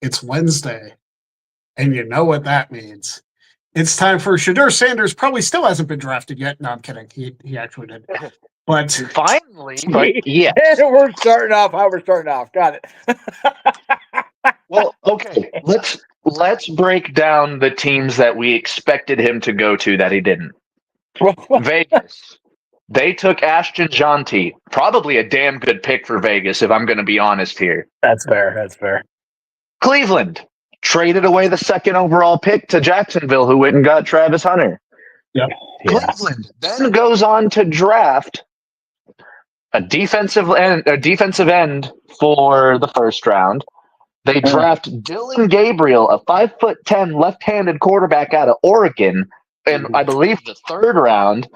It's Wednesday, and you know what that means. It's time for Shedeur Sanders. Probably still hasn't been drafted yet. No, I'm kidding. He actually did. But finally, but yeah. We're starting off how we're starting off. Got it. Well, okay. Let's break down the teams that we expected him to go to that he didn't. Vegas. They took Ashton Jonty. Probably a damn good pick for Vegas, if I'm going to be honest here. That's fair. That's fair. Cleveland traded away the second overall pick to Jacksonville, who went and got Travis Hunter. Yep. Cleveland then goes on to draft a defensive end for the first round. They draft Dylan Gabriel, a 5'10" left-handed quarterback out of Oregon, in I believe the third round.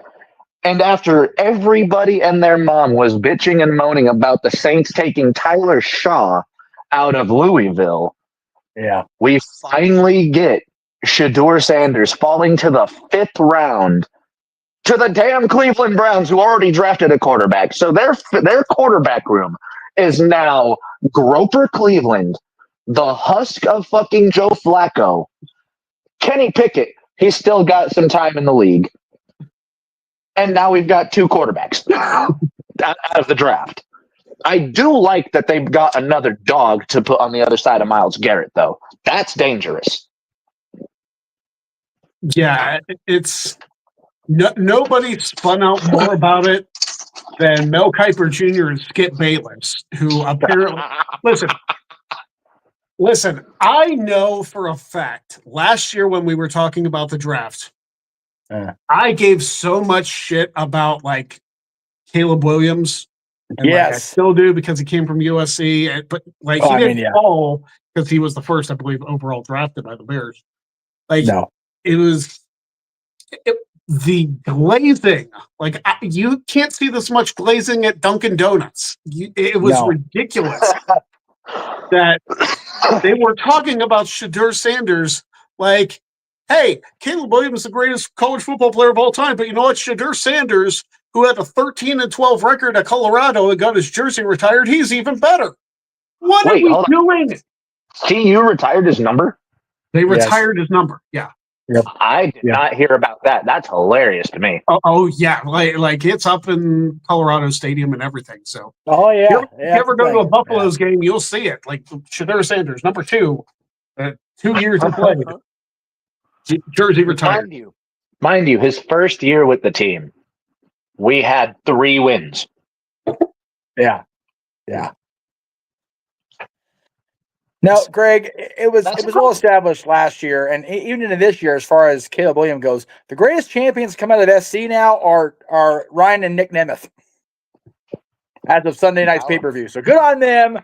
And after everybody and their mom was bitching and moaning about the Saints taking Tyler Shaw out of Louisville, we finally get Shedeur Sanders falling to the 5th round to the damn Cleveland Browns, who already drafted a quarterback. So their quarterback room is now Groper Cleveland, the husk of fucking Joe Flacco, Kenny Pickett. He's still got some time in the league. And now we've got 2 quarterbacks out of the draft. I do like that they've got another dog to put on the other side of Myles Garrett, though. That's dangerous. Yeah, it's nobody spun out more about it than Mel Kiper Jr. and Skip Bayless, who apparently listen. I know for a fact last year when we were talking about the draft, I gave so much shit about like Caleb Williams. And I still do because he came from USC, but like he didn't fall because he was the first, I believe, overall drafted by the Bears. Like it was the glazing. Like you can't see this much glazing at Dunkin' Donuts. It was ridiculous that they were talking about Shedeur Sanders like, hey, Caleb Williams is the greatest college football player of all time, but you know what? Shedeur Sanders, who had a 13-12 record at Colorado and got his jersey retired, he's even better. What are we doing? TU retired his number? They retired his number, yeah. Yep. I did not hear about that. That's hilarious to me. Oh yeah, like it's up in Colorado Stadium and everything. So, if you ever go to a Buffaloes game, you'll see it. Like Shedeur Sanders, number 2, 2 years he played, jersey retired. Mind you, his first year with the team, we had 3 wins. Yeah. Now, Greg, it was well established last year, and even into this year, as far as Caleb Williams goes, the greatest champions come out of SC now are Ryan and Nick Nemeth as of Sunday night's pay-per-view. So good on them.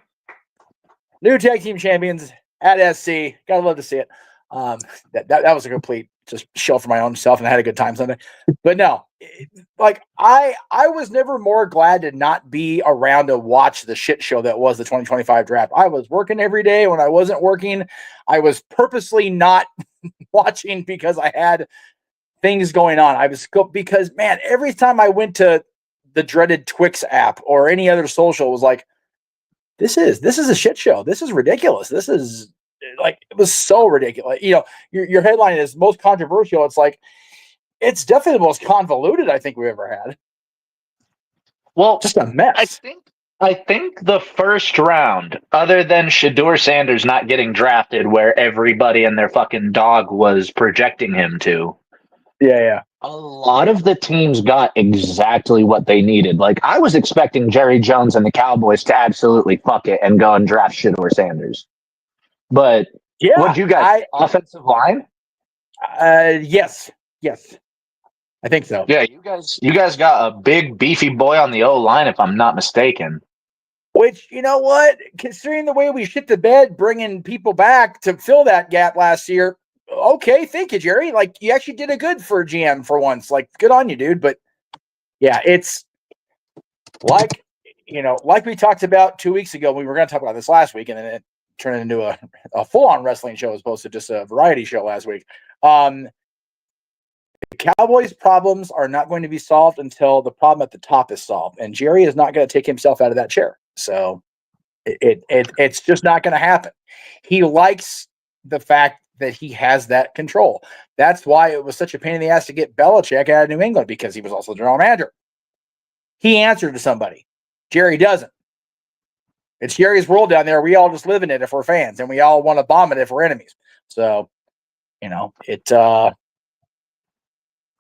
New tag team champions at SC. Gotta love to see it. That was a complete just show for my own self, and I had a good time Sunday. But no, like I was never more glad to not be around to watch the shit show that was the 2025 draft. I was working every day. When I wasn't working, I was purposely not watching because I had things going on. Because man, every time I went to the dreaded Twix app or any other social, it was like, this is a shit show. This is ridiculous. This is like, it was so ridiculous. You know, your headline is most controversial. It's like, it's definitely the most convoluted I think we've ever had. Well, just a mess. I think the first round, other than Shedeur Sanders not getting drafted where everybody and their fucking dog was projecting him to. Yeah. A lot of the teams got exactly what they needed. Like, I was expecting Jerry Jones and the Cowboys to absolutely fuck it and go and draft Shedeur Sanders. But what you guys, offensive line? Yes. I think so. Yeah, you guys got a big beefy boy on the O-line, if I'm not mistaken. Which, you know what? Considering the way we shit the bed, bringing people back to fill that gap last year, okay, thank you, Jerry. Like, you actually did a good for GM for once. Like, good on you, dude. But yeah, it's like, like we talked about 2 weeks ago. We were going to talk about this last week, and then it turned into a full-on wrestling show as opposed to just a variety show last week. The Cowboys' problems are not going to be solved until the problem at the top is solved, and Jerry is not going to take himself out of that chair. So, It's just not going to happen. He likes the fact that he has that control. That's why it was such a pain in the ass to get Belichick out of New England, because he was also the general manager. He answered to somebody. Jerry doesn't. It's Jerry's world down there. We all just live in it if we're fans, and we all want to bomb it if we're enemies. So,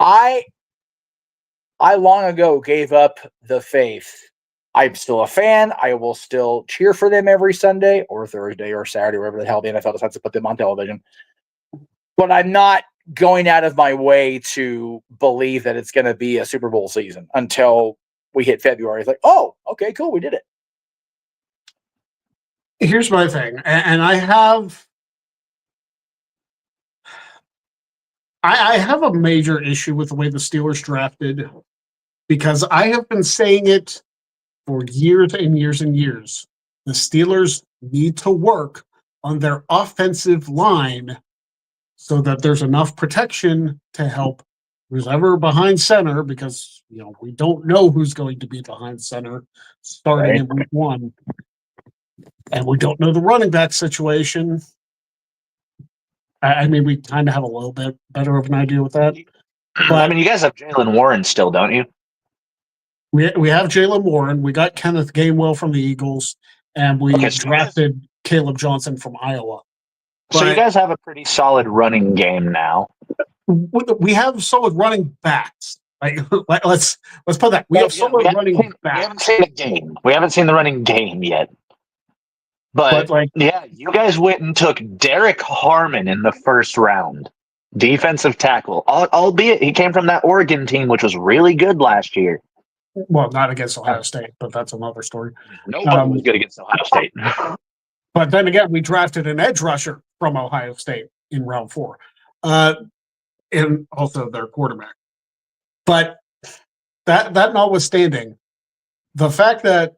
I long ago gave up the faith. I'm still a fan. I will still cheer for them every Sunday or Thursday or Saturday, wherever the hell the NFL decides to put them on television. But I'm not going out of my way to believe that it's going to be a Super Bowl season until we hit February. It's like, oh, okay, cool, we did it. Here's my thing, and I have a major issue with the way the Steelers drafted, because I have been saying it for years and years and years. The Steelers need to work on their offensive line so that there's enough protection to help who's ever behind center, because we don't know who's going to be behind center starting in week 1. And we don't know the running back situation. I mean, we kind of have a little bit better of an idea with that. But you guys have Jaylen Warren still, don't you? We have Jaylen Warren. We got Kenneth Gainwell from the Eagles, and we drafted Caleb Johnson from Iowa. So you guys have a pretty solid running game now. We have solid running backs. Let's put that. We have solid running backs. We haven't seen the game. We haven't seen the running game yet. But you guys went and took Derek Harmon in the first round, defensive tackle. Albeit he came from that Oregon team, which was really good last year. Well, not against Ohio State, but that's another story. Nobody was good against Ohio State. But then again, we drafted an edge rusher from Ohio State in round 4, and also their quarterback. But that notwithstanding, the fact that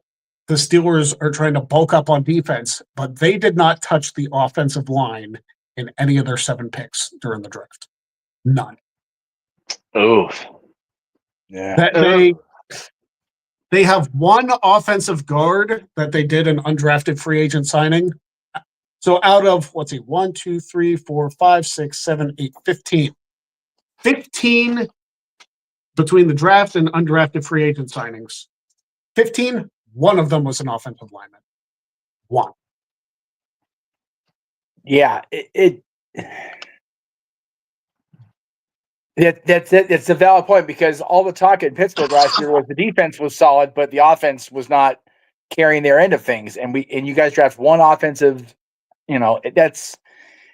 the Steelers are trying to bulk up on defense, but they did not touch the offensive line in any of their 7 picks during the draft. None. Oof. Yeah. They have one offensive guard that they did an undrafted free agent signing. So out of, 1, 2, 3, 4, 5, 6, 7, 8, 15. 15 between the draft and undrafted free agent signings. 15, one of them was an offensive lineman. One. Yeah, It's a valid point, because all the talk in Pittsburgh last year was the defense was solid, but the offense was not carrying their end of things. And you guys draft one offensive, that's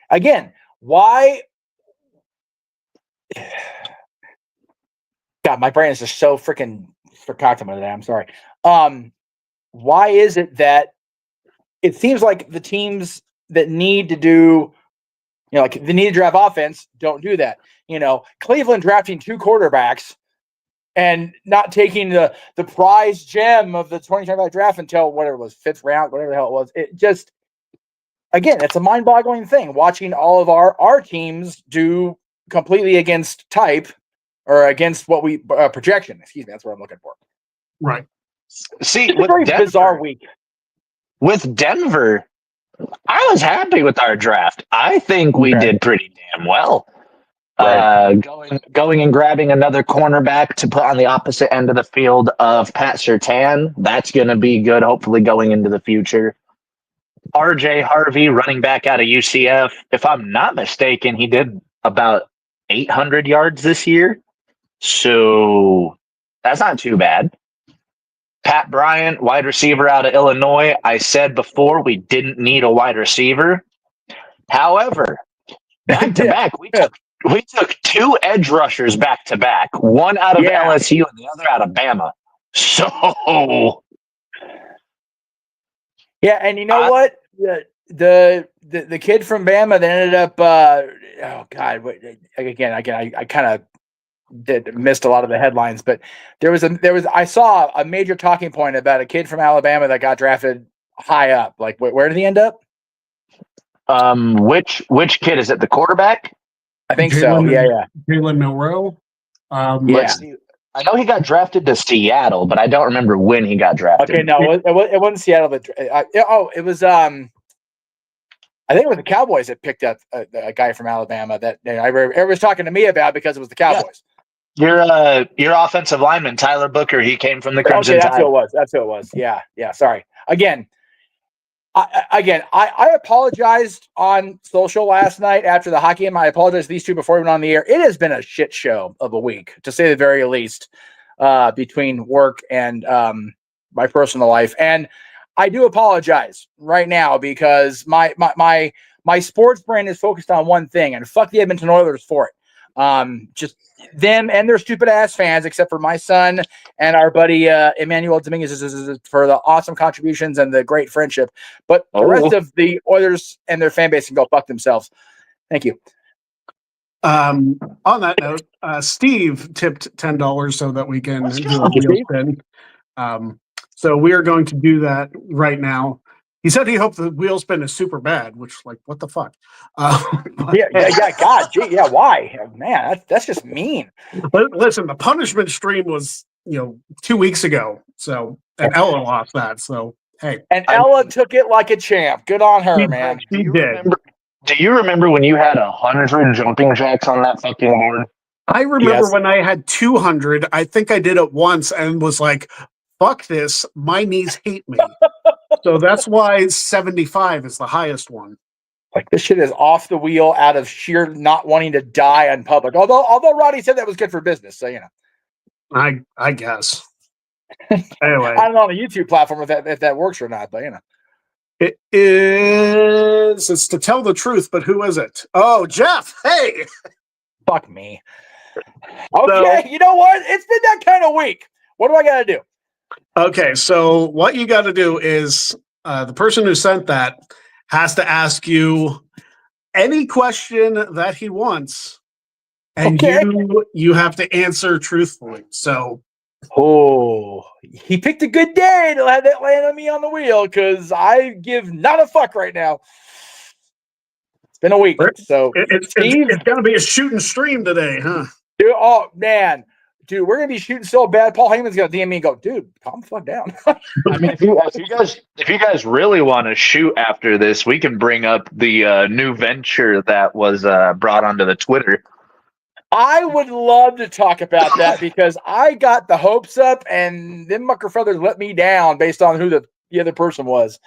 again, why? God, my brain is just so freaking forcocked today. I'm sorry. Why is it that it seems like the teams that need to do, like the need to draft offense, don't do that? Cleveland drafting 2 quarterbacks and not taking the prize gem of the 2025 draft until whatever it was, 5th round, whatever the hell it was. It just, again, it's a mind-boggling thing watching all of our teams do completely against type, or against what we projection. Excuse me, that's what I'm looking for. Right. See, it's a very bizarre week. With Denver, I was happy with our draft. I think we did pretty damn well. Right. Going and grabbing another cornerback to put on the opposite end of the field of Pat Surtain. That's going to be good, hopefully, going into the future. RJ Harvey, running back out of UCF. If I'm not mistaken, he did about 800 yards this year. So that's not too bad. Pat Bryant, wide receiver out of Illinois. I said before we didn't need a wide receiver. However, back to back, we took 2 edge rushers back to back. One out of LSU and the other out of Bama. So yeah, and you know what? The kid from Bama that ended up I kind of missed a lot of the headlines, but I saw a major talking point about a kid from Alabama that got drafted high up. Like, where did he end up? Which kid is it? The quarterback? I think so. Yeah. Jalen Milroe. Let's see. I know he got drafted to Seattle, but I don't remember when he got drafted. Okay, no, it wasn't Seattle. It was I think it was the Cowboys that picked up a guy from Alabama that everyone was talking to me about because it was the Cowboys. Yeah. Your offensive lineman, Tyler Booker, he came from the Crimson Tide. That's who it was. That's who it was. Yeah. Sorry. Again, I apologized on social last night after the hockey game. I apologized to these two before we went on the air. It has been a shit show of a week, to say the very least, between work and my personal life. And I do apologize right now because my sports brain is focused on one thing, and fuck the Edmonton Oilers for it. Just them and their stupid ass fans, except for my son and our buddy Emmanuel Dominguez for the awesome contributions and the great friendship. But the rest of the Oilers and their fan base can go fuck themselves. Thank you. On that note, Steve tipped $10 so that we can do a wheel spin. So we are going to do that right now. He said he hoped the wheel spin is super bad, which, like, what the fuck? God, gee, yeah, why? Man, that's just mean. Listen, the punishment stream was, 2 weeks ago. So, and Ella lost that. So, hey. And Ella took it like a champ. Good on her, man. Do you remember when you had 100 jumping jacks on that fucking board? I remember when I had 200. I think I did it once and was like, fuck this. My knees hate me. So that's why 75 is the highest one. Like, this shit is off the wheel out of sheer not wanting to die in public. Although Roddy said that was good for business. So, I guess. Anyway. I don't know on the YouTube platform if that works or not, but It is. It's to tell the truth, but who is it? Oh, Jeff. Hey. Fuck me. Okay, so, you know what? It's been that kind of week. What do I got to do? Okay, so what you got to do is the person who sent that has to ask you any question that he wants, and you have to answer truthfully. So, he picked a good day to have that land on me on the wheel because I give not a fuck right now. It's been a week, so it's going to be a shooting stream today, huh? Dude, oh man. Dude, we're gonna be shooting so bad. Paul Heyman's gonna DM me and go, dude, calm the fuck down. I mean, if you guys really want to shoot after this, we can bring up the new venture that was brought onto the Twitter. I would love to talk about that because I got the hopes up, and them mucker feathers let me down based on who the other person was.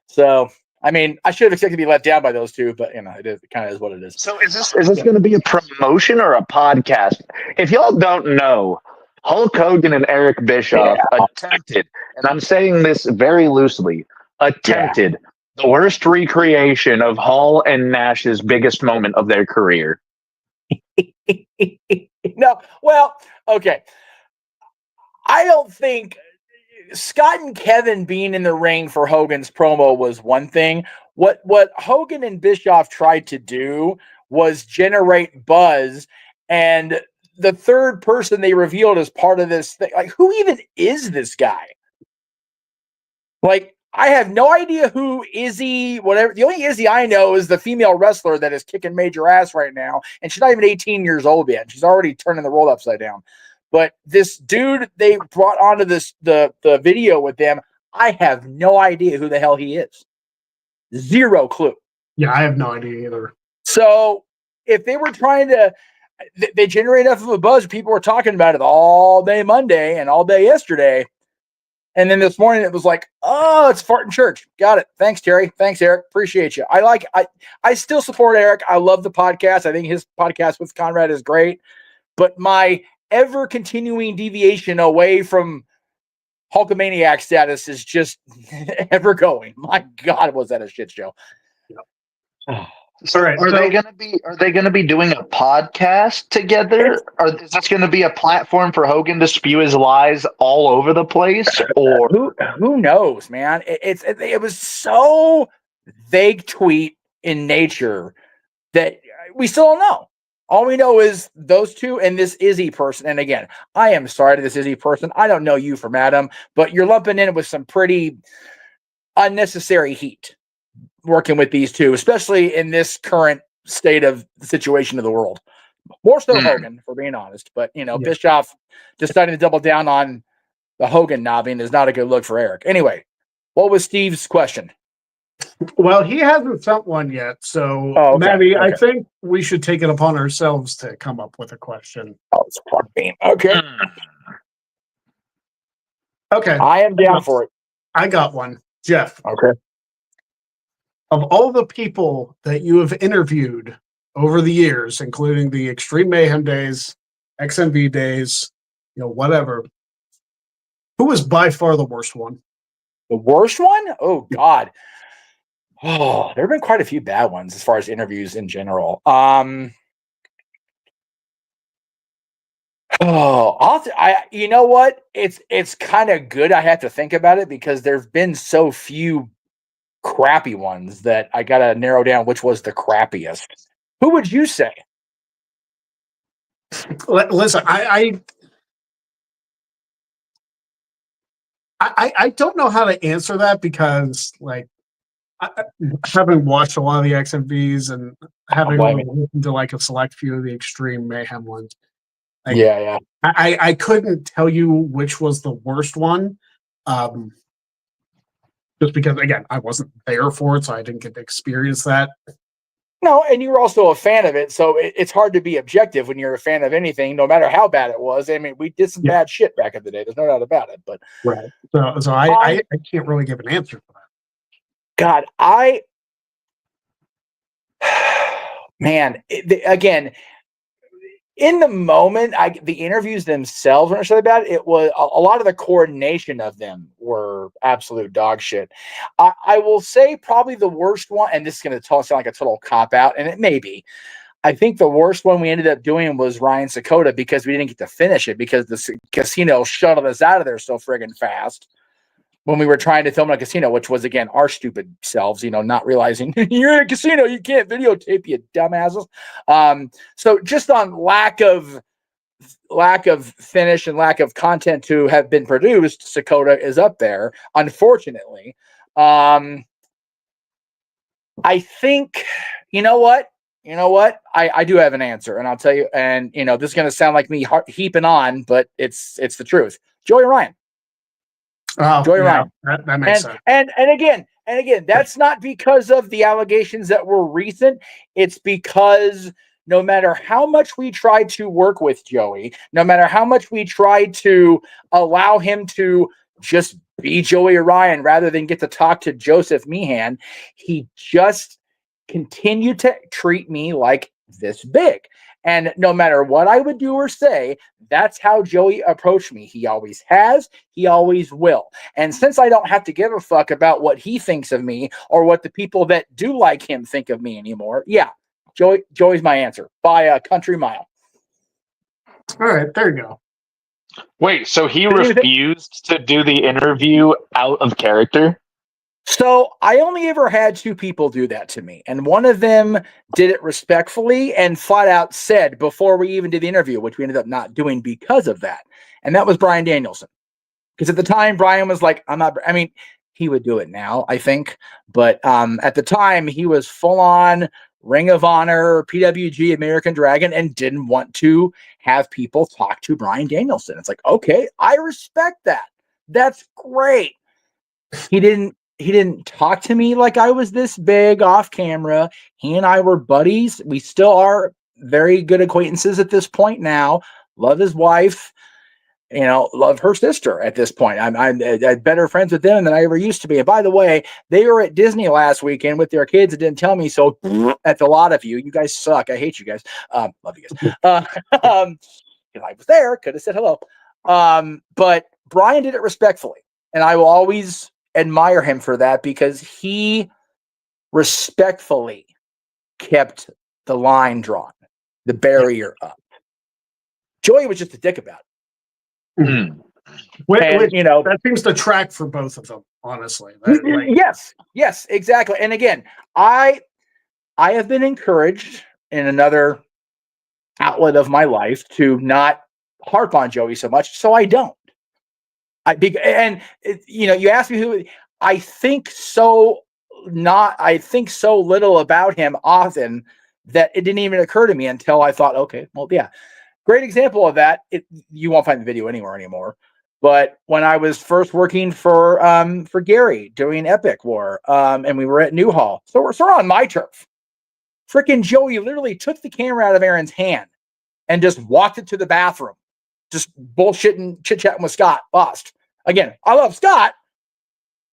So, I mean, I should have expected to be let down by those two, but it kind of is what it is. So is this going to be a promotion or a podcast? If y'all don't know, Hulk Hogan and Eric Bischoff attempted, and I'm saying this very loosely, the worst recreation of Hall and Nash's biggest moment of their career. No, well, okay. I don't think Scott and Kevin being in the ring for Hogan's promo was one thing. What Hogan and Bischoff tried to do was generate buzz, and the third person they revealed as part of this thing, like, who even is this guy? Like, I have no idea who Izzy, whatever. The only Izzy I know is the female wrestler that is kicking major ass right now, and she's not even 18 years old yet. She's already turning the world upside down. But this dude they brought onto the video with them, I have no idea who the hell he is. Zero clue. Yeah, I have no idea either. So if they were trying to, they generate enough of a buzz. People were talking about it all day Monday and all day yesterday. And then this morning it was like, oh, it's Farting Church. Got it. Thanks, Terry. Thanks, Eric. Appreciate you. I still support Eric. I love the podcast. I think his podcast with Conrad is great. But my ever continuing deviation away from Hulkamaniac status is just ever going. My God, was that a shit show? Yeah. So are they gonna be doing a podcast together? Or is this gonna be a platform for Hogan to spew his lies all over the place? Or who knows, man? It was so vague tweet in nature that we still don't know. All we know is those two and this Izzy person. And again, I am sorry to this Izzy person. I don't know you from Adam, but you're lumping in with some pretty unnecessary heat working with these two, especially in this current state of the situation of the world. More so Hogan, for being honest. But, Bischoff deciding to double down on the Hogan knobbing is not a good look for Eric. Anyway, what was Steve's question? Well, he hasn't sent one yet. So, okay. Maddie, I think we should take it upon ourselves to come up with a question. Oh, it's a fuck beam. Okay. Okay. I am down for it. I got one. Jeff. Okay. Of all the people that you have interviewed over the years, including the Extreme Mayhem days, XMV days, whatever, who was by far the worst one? The worst one? Oh, God. Oh, there have been quite a few bad ones as far as interviews in general. You know what? It's kind of good. I have to think about it because there've been so few crappy ones that I got to narrow down which was the crappiest. Who would you say? Listen, I don't know how to answer that because, having watched a lot of the XMVs and having listened to a select few of the Extreme Mayhem ones, I couldn't tell you which was the worst one, just because, again, I wasn't there for it, so I didn't get to experience that. No, and you were also a fan of it, so it's hard to be objective when you're a fan of anything, no matter how bad it was. I mean, we did some bad shit back in the day. There's no doubt about it. But right, so I can't really give an answer for that. God, again, in the moment, the interviews themselves weren't so bad. It was a lot of the coordination of them were absolute dog shit. I will say probably the worst one, and this is going to sound like a total cop out, and it may be. I think the worst one we ended up doing was Ryan Sakota because we didn't get to finish it because the casino shuttled us out of there so friggin' fast when we were trying to film in a casino, which was, again, our stupid selves, not realizing you're in a casino, you can't videotape, you dumbasses. So just on lack of finish and lack of content to have been produced, Sakota is up there, unfortunately. I think, you know what? I do have an answer, and I'll tell you, and, this is going to sound like me heaping on, but it's the truth. Joey Ryan. Joey Ryan. That makes sense. And again, that's not because of the allegations that were recent. It's because no matter how much we tried to work with Joey, no matter how much we tried to allow him to just be Joey Ryan rather than get to talk to Joseph Meehan, he just continued to treat me like this big. And no matter what I would do or say, that's how Joey approached me. He always has. He always will. And since I don't have to give a fuck about what he thinks of me or what the people that do like him think of me anymore, Joey's my answer by a country mile. All right, there you go. Wait, so he refused to do the interview out of character? So I only ever had two people do that to me. And one of them did it respectfully and flat out said before we even did the interview, which we ended up not doing because of that. And that was Bryan Danielson. Because at the time, Bryan was like, he would do it now, I think. But at the time, he was full on Ring of Honor, PWG, American Dragon, and didn't want to have people talk to Bryan Danielson. It's like, okay, I respect that. That's great. He didn't talk to me like I was this big off camera. He and I were buddies. We still are very good acquaintances at this point now. Love his wife, love her sister at this point. I'm better friends with them than I ever used to be. And by the way, they were at Disney last weekend with their kids and didn't tell me. So that's a lot of you. You guys suck. I hate you guys. Love you guys. If I was there, could have said hello. But Bryan did it respectfully. And I will always admire him for that because he respectfully kept the line drawn, the barrier up. Joey was just a dick about it. Mm. That seems to track for both of them, honestly. Yes, exactly. And again, I have been encouraged in another outlet of my life to not harp on Joey so much, so I don't. You asked me who I think so little about him often that it didn't even occur to me until I thought, okay, well, yeah. Great example of that. You won't find the video anywhere anymore. But when I was first working for Gary doing Epic War, and we were at Newhall, so we're on my turf. Freaking Joey literally took the camera out of Aaron's hand and just walked it to the bathroom, just bullshitting, chit-chatting with Scott. Lost. Again, I love Scott,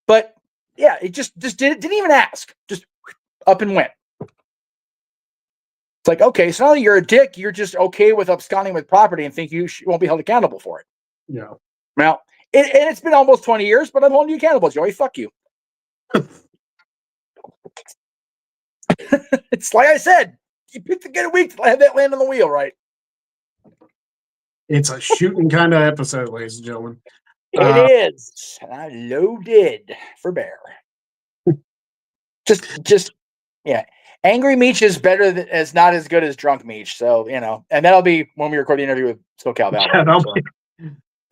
but yeah, it just didn't even ask. Just up and went. It's like, okay, so now that you're a dick, you're just okay with absconding with property and think you won't be held accountable for it. Yeah. Now, and it's been almost 20 years, but I'm holding you accountable, Joey. Fuck you. It's like I said, you picked a good week to have that land on the wheel, right? It's a shooting kind of episode, ladies and gentlemen. It is. And I loaded for bear. just yeah. Angry Meech is better is not as good as Drunk Meech. So, and that'll be when we record the interview with SoCal Val.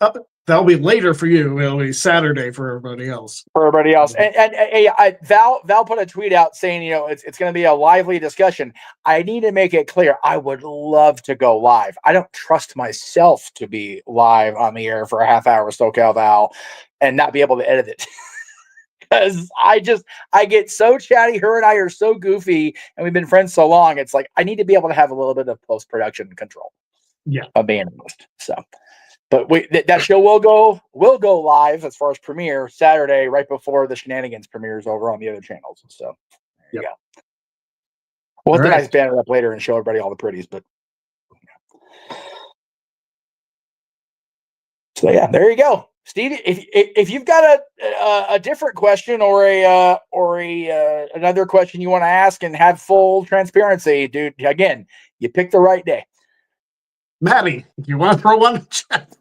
Yeah, that'll be later for you. It'll be Saturday for everybody else. And Val put a tweet out saying, it's going to be a lively discussion. I need to make it clear. I would love to go live. I don't trust myself to be live on the air for a half hour with SoCal Val and not be able to edit it. Because I get so chatty. Her and I are so goofy, and we've been friends so long. It's like I need to be able to have a little bit of post-production control. Yeah, of being honest. So, but that show will go live as far as premiere Saturday, right before the Shenanigans premieres over on the other channels. So there you go. We'll have to nice banner up later and show everybody all the pretties. But so yeah, there you go. Steve, if you've got a different question or another question you want to ask and have full transparency, dude, again, you picked the right day. Maddie, you want to throw one in the chat?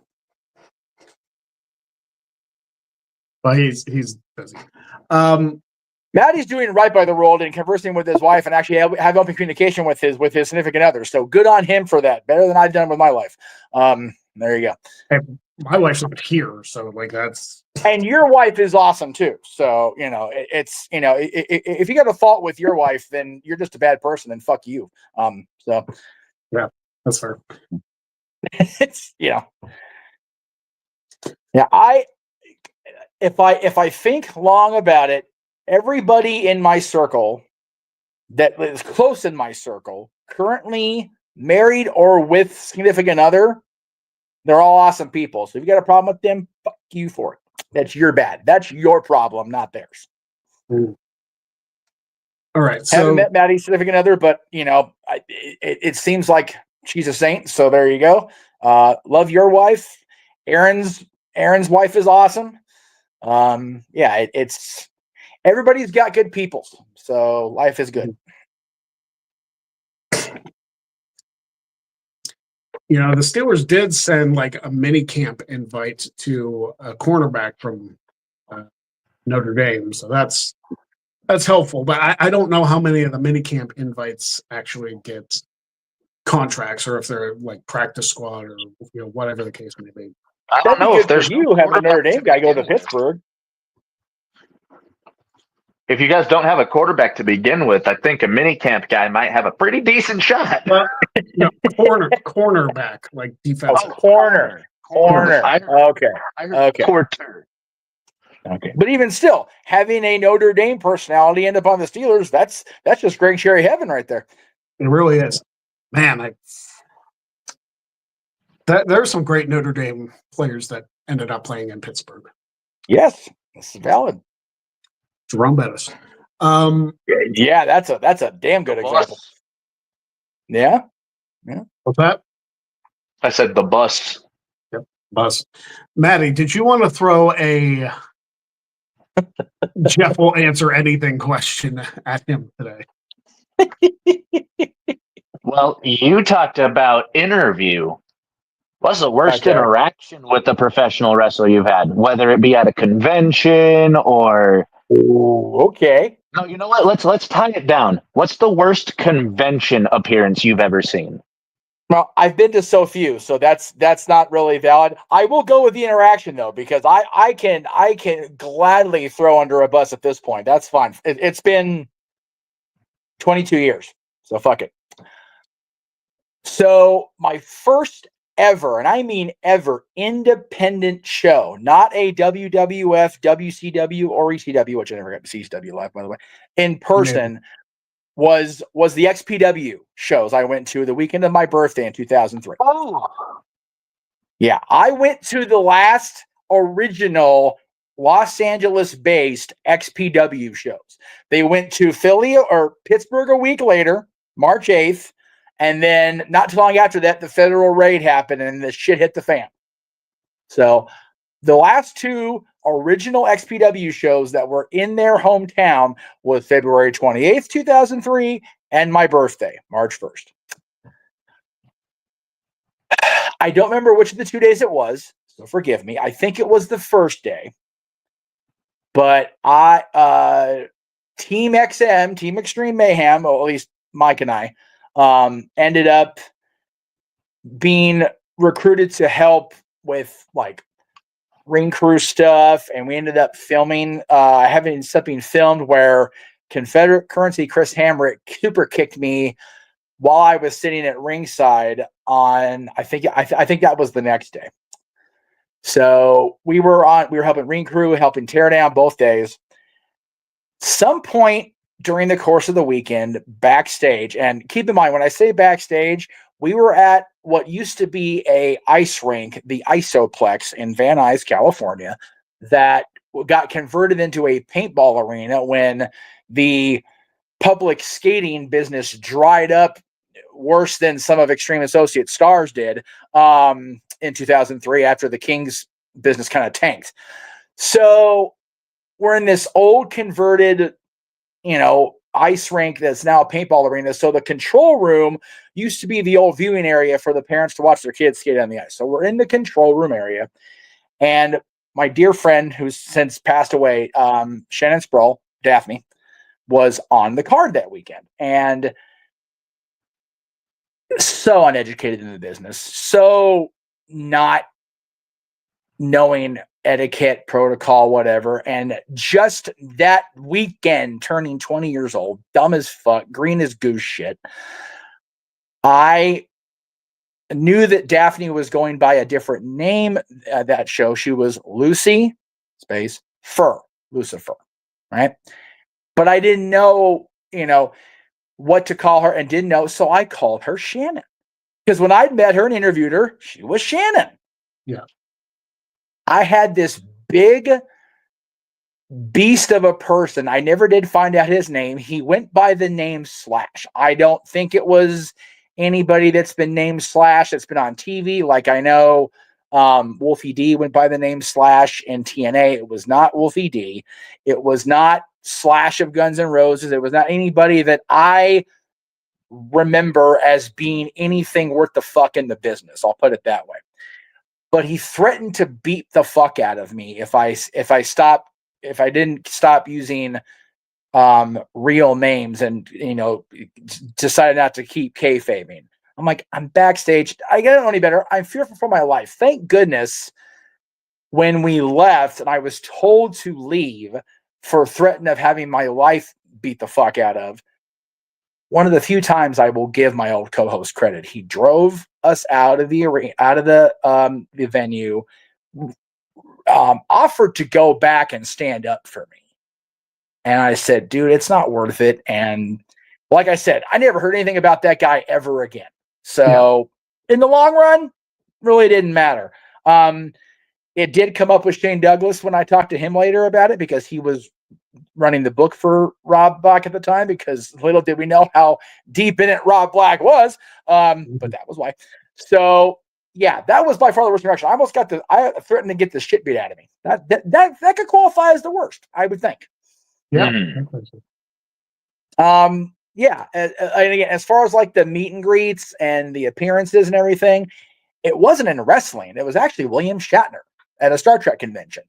Well, he's busy. Maddie's doing right by the world and conversing with his wife and actually have open communication with his significant other. So good on him for that. Better than I've done with my life. There you go. Hey, my wife's not here, so like that's. And your wife is awesome too. So if you got a fault with your wife, then you're just a bad person and fuck you. So yeah, that's fair. It's yeah. If I think long about it, everybody in my circle that is close in my circle, currently married or with significant other, they're all awesome people. So if you got a problem with them, fuck you for it. That's your bad. That's your problem, not theirs. All right. So haven't met Maddie's significant other, but it seems like she's a saint. So there you go. Love your wife. Aaron's wife is awesome. It's everybody's got good people. So life is good. The Steelers did send like a mini camp invite to a cornerback from Notre Dame. So that's helpful. But I don't know how many of the mini camp invites actually get contracts or if they're like practice squad or whatever the case may be. I don't know if there's you have the Notre Dame guy go to Pittsburgh. If you guys don't have a quarterback to begin with, I think a mini camp guy might have a pretty decent shot. Well, cornerback, like defensive. Corner. Okay. Quarter. Okay. But even still, having a Notre Dame personality end up on the Steelers, that's just Greg Sherry heaven right there. It really is. Man, there's some great Notre Dame players that ended up playing in Pittsburgh. Yes, this is valid. Jerome Bettis. Yeah, that's a damn good example. Yeah. What's that? I said the bus. Yep, bus. Maddie, did you want to throw a Jeff will answer anything question at him today? Well, you talked about interview. What's the worst interaction with a professional wrestler you've had? Whether it be at a convention or... Okay. No, you know what? Let's tie it down. What's the worst convention appearance you've ever seen? Well, I've been to so few, so that's not really valid. I will go with the interaction though, because I can gladly throw under a bus at this point. That's fine. It's been 22 years, so fuck it. So my first ever, and I mean ever, independent show, not a WWF, WCW, or ECW, which I never got to see ECW live, by the way, in person was the XPW shows I went to the weekend of my birthday in 2003. Oh, yeah, I went to the last original Los Angeles-based XPW shows. They went to Philly or Pittsburgh a week later, March 8th, and then not too long after that, the federal raid happened and the shit hit the fan. So the last two original XPW shows that were in their hometown was February 28th, 2003, and my birthday, March 1st. I don't remember which of the 2 days it was, so forgive me. I think it was the first day. But Team XM, Team Extreme Mayhem, or at least Mike and I, ended up being recruited to help with like ring crew stuff, and we ended up filming, having something filmed where Confederate Currency Chris Hamrick super kicked me while I was sitting at ringside on, I think that was the next day. So we were helping ring crew, helping tear down both days. Some point during the course of the weekend, backstage, and keep in mind when I say backstage, we were at what used to be a ice rink, the Isoplex in Van Nuys, California, that got converted into a paintball arena when the public skating business dried up worse than some of Extreme Associate Stars did in 2003 after the Kings business kind of tanked. So we're in this old converted, ice rink that's now a paintball arena. So the control room used to be the old viewing area for the parents to watch their kids skate on the ice. So we're in the control room area, and my dear friend who's since passed away, Shannon Sproul, Daphne, was on the card that weekend. And so uneducated in the business, so not knowing etiquette, protocol, whatever. And just that weekend, turning 20 years old, dumb as fuck, green as goose shit, I knew that Daphne was going by a different name at that show. She was Lucy space Fur, Lucifer, right? But I didn't know, what to call her and didn't know. So I called her Shannon, because when I'd met her and interviewed her, she was Shannon. Yeah. I had this big beast of a person. I never did find out his name. He went by the name Slash. I don't think it was anybody that's been named Slash that's been on TV. Like I know Wolfie D went by the name Slash in TNA. It was not Wolfie D. It was not Slash of Guns N' Roses. It was not anybody that I remember as being anything worth the fuck in the business. I'll put it that way. But he threatened to beat the fuck out of me if I didn't stop using real names and decided not to keep kayfabing. I'm like, I'm backstage. I don't know any better. I'm fearful for my life. Thank goodness when we left and I was told to leave for threatening of having my life beat the fuck out of. One of the few times I will give my old co-host credit. He drove us out of the arena, out of the venue, offered to go back and stand up for me. And I said, dude, it's not worth it. And like I said, I never heard anything about that guy ever again. So in the long run, really didn't matter. It did come up with Shane Douglas when I talked to him later about it, because he was running the book for Rob Black at the time, because little did we know how deep in it Rob Black was. But that was why. So yeah, that was by far the worst interaction. I threatened to get the shit beat out of me. That could qualify as the worst, I would think. Yeah. Yeah. And again, as far as like the meet and greets and the appearances and everything, it wasn't in wrestling. It was actually William Shatner at a Star Trek convention.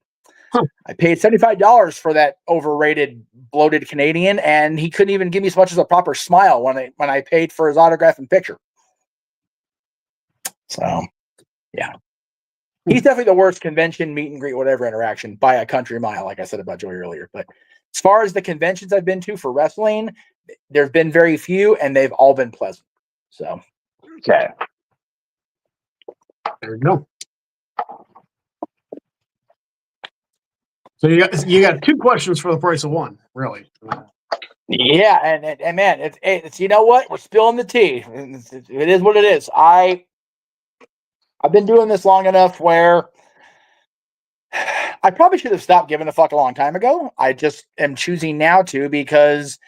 Huh. I paid $75 for that overrated, bloated Canadian, and he couldn't even give me as much as a proper smile when I paid for his autograph and picture. So, yeah. He's definitely the worst convention, meet and greet, whatever interaction by a country mile, like I said about Joey earlier. But as far as the conventions I've been to for wrestling, there've been very few, and they've all been pleasant. So, Okay. There you go. So you got 2 questions for the price of 1, really. Yeah, and man, it's you know what? We're spilling the tea. It is what it is. I've been doing this long enough where I probably should have stopped giving a fuck a long time ago. I just am choosing now to, because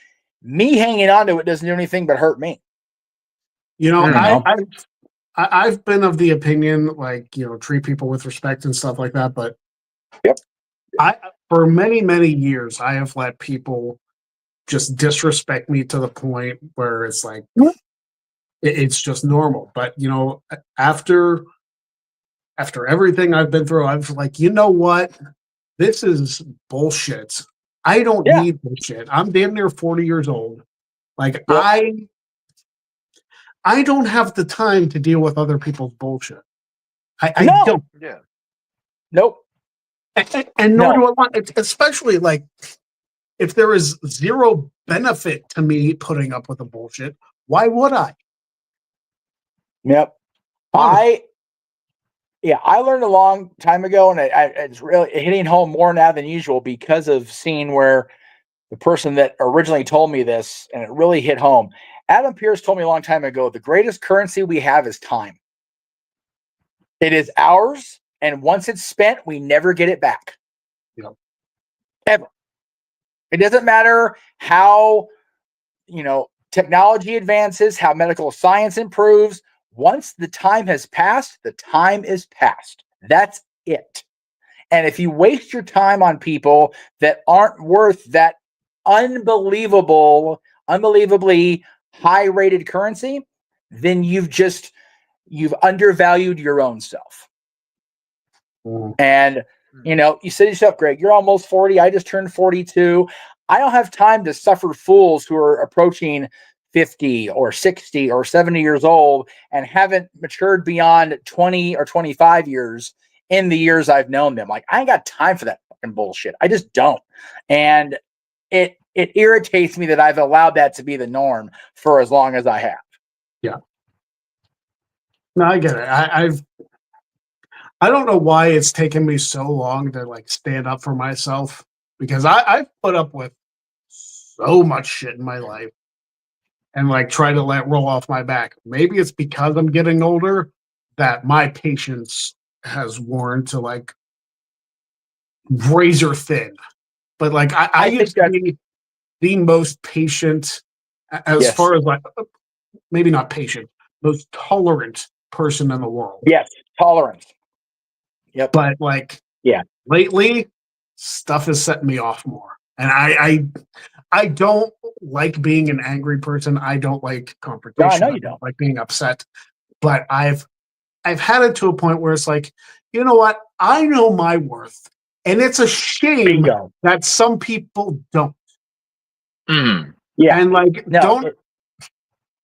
me hanging on to it doesn't do anything but hurt me. I've been of the opinion, like, treat people with respect and stuff like that. But yep, for many years, I have let people just disrespect me to the point where it's like, it's just normal. But after everything I've been through, I've like, you know what? This is bullshit. I don't need bullshit. I'm damn near 40 years old. Like, I don't have the time to deal with other people's bullshit. I don't. Yeah. Nope. And nor do I want it, especially like if there is zero benefit to me putting up with the bullshit, why would I? Yep. I learned a long time ago, and it's really hitting home more now than usual because of seeing where the person that originally told me this, and it really hit home. Adam Pearce told me a long time ago, the greatest currency we have is time. It is ours, and once it's spent, we never get it back. Yep. Ever. It doesn't matter how, technology advances, how medical science improves. Once the time has passed, the time is past. That's it. And if you waste your time on people that aren't worth that unbelievably high-rated currency, then you've undervalued your own self. And, you said yourself, Greg, you're almost 40. I just turned 42. I don't have time to suffer fools who are approaching 50 or 60 or 70 years old and haven't matured beyond 20 or 25 years in the years I've known them. Like, I ain't got time for that fucking bullshit. I just don't. And it irritates me that I've allowed that to be the norm for as long as I have. Yeah. No, I get it. I don't know why it's taken me so long to like stand up for myself, because I've put up with so much shit in my life and like try to let roll off my back. Maybe it's because I'm getting older that my patience has worn to like razor thin. But like I used to be the most patient as far as like, maybe not patient, most tolerant person in the world. Yes, tolerance. Yep. But like, lately stuff is setting me off more. And I don't like being an angry person. I don't like confrontation. No, I know you don't like being upset. But I've had it to a point where it's like, you know what? I know my worth. And it's a shame that some people don't. Yeah. And like,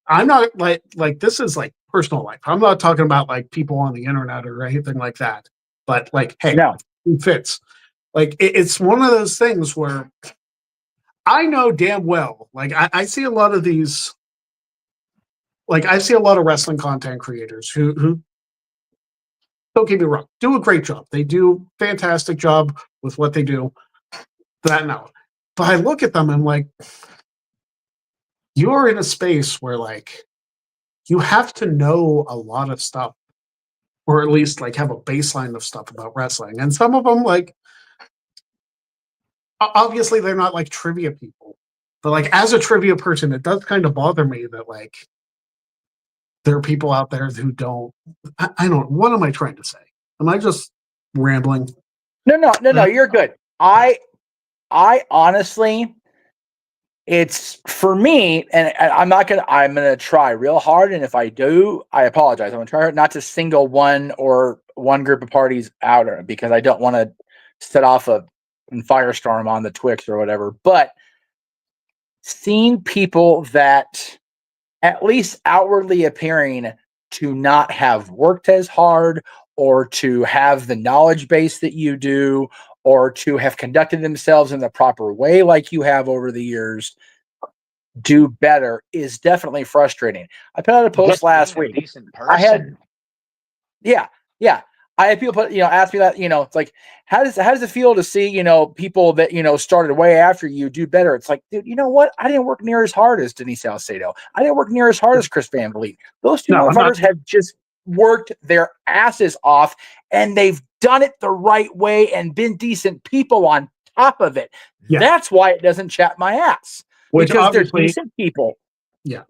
I'm not like this is like personal life. I'm not talking about like people on the internet or anything like that. But like, hey, it fits. Like, it's one of those things where I know damn well, like I see a lot of these, like I see a lot of wrestling content creators who don't get me wrong, do a great job. They do a fantastic job with what they do. But I look at them and I'm like, you're in a space where like you have to know a lot of stuff, or at least like have a baseline of stuff about wrestling. And some of them, like, obviously they're not like trivia people, but like as a trivia person, it does kind of bother me that like there are people out there who don't. I don't. What am I trying to say? Am I just rambling? No. You're good. I honestly, it's for me, and I'm gonna try real hard. And if I do, I apologize. I'm gonna try hard not to single one group of parties out, because I don't want to set off a firestorm on the Twix or whatever. But seeing people that at least outwardly appearing to not have worked as hard, or to have the knowledge base that you do, or to have conducted themselves in the proper way like you have over the years, do better is definitely frustrating. I put out a post last week. I had, yeah. I had people ask me that, it's like, how does it feel to see, people that, started way after you do better? It's like, dude, you know what? I didn't work near as hard as Denise Salcedo. I didn't work near as hard as Chris Van Vliet. Those two motherfuckers have just worked their asses off, and they've done it the right way and been decent people on top of it. Yeah. That's why it doesn't chat my ass. Because they're decent people. Yeah.